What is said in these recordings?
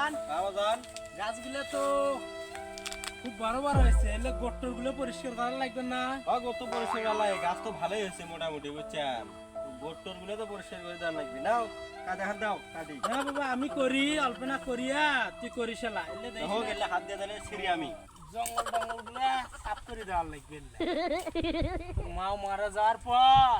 বাজান বাজান গাছগুলো তো খুব বড় বড় হয়েছে, এলে গট্টরগুলো পরিষ্কার করা লাগবে না? গত পরিষ্কার লাগে, গাছ তো ভালোই হয়েছে মোটামুটি, বুঝছেন? গোটর গুলো তো পরিষ্কার করে দেওয়া লাগবে। নাও কাজে হাত দাও, কাটি। না বাবা আমি করি, অল্প না করিয়া তুই করিস এলা। এলে দেখ হোক, এলে হাত দিয়ে দিলে ছিঁড়ি আমি। জঙ্গল টঙ্গল গুলা সাফ করে দেওয়ার লাগবে। মাও মারা যাওয়ার পর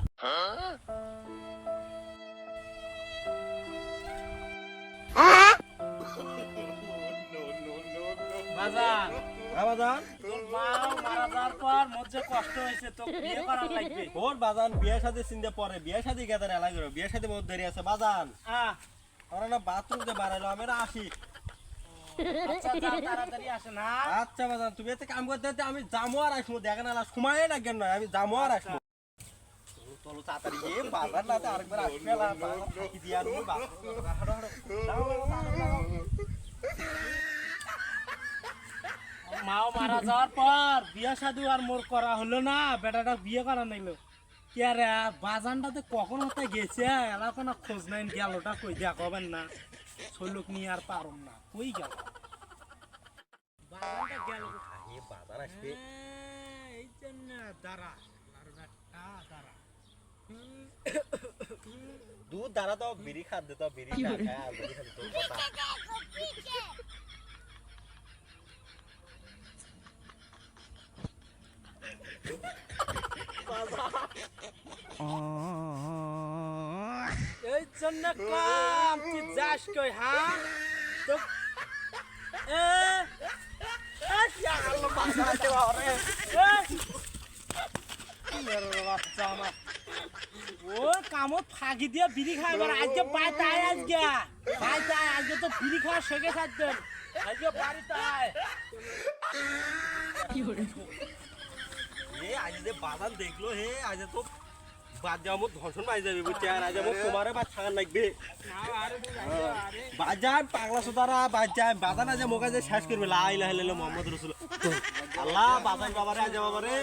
বাজান বাজান তোর মাও মারা যাওয়ার পর মোর যে কষ্ট হয়েছে, তো বিয়ে করার লাগবে। ওর বাজান বিয়ে শাদী চিন্তা পরে, বিয়ে শাদী গেদার এলাই করো, বিয়ে শাদী বহুত দেরি আছে বাজান। আমরা না বাথরুম যে বাড়াইলো, আমি না আসি। আচ্ছা যা, তাড়াতাড়ি আসে না। আচ্ছা বাজান, তুমি এতে কাম করতে হতে আমি যাবো আর আসবো, দেখেন না সময় লাগবে না, আমি যাবো আর আসবো। চলো তাড়াতাড়ি গিয়ে বাজার না আরেকবার আসবে না, বাজার ফাঁকি দিয়ে আনবো, মাও মারা যাওয়ার পর বিয়ে শাদী আর মোর করা হলো না, বেটাটা বিয়ে করা নাইলো কি আর বাজানটাতে কখন হতে গেছে এলাকা না, খোঁজ নাই গেলটা কই দেয়া কবেন না, শৈলক নিয়ে আর পারম না, কই গেল বাজানটা গেল এ বাজার আসবে। এই জন্য দাঁড়া আর বেটা দাঁড়া। দুধ দাঁড়া তো, বিড়ি খাদ দে তো, বিড়ি না খায়, বিড়ি খাদ তো কথা। এই জন্য কাম তুই যাস কই, হ্যাঁ তো ও কামত ফাঁকি দিয়ে বিড়ি খাই, আজকে বাড়িতে আয়, আজকে বাড়িতে আয়, আজকে তো বিড়ি খাওয়া শেখে থাকবেন, আজকে বাড়িতে আয়। এ আজ যে বাজান দেখলো, হে আজ তো বাদ যাওয়া মোট ধর্ষণ বাজ যাবে, বুঝছেন? আজ আমার তোমারে বাদ থাকার লাগবে। বাজান পাগলা সুতারা বাজান, বাজান আজ মোকা যে শেষ করবে, লা ইলাহা ইল্লাল্লাহ মুহাম্মাদুর রাসূলুল্লাহ। আল্লাহ বাজান বাবারে, আজ বাবারে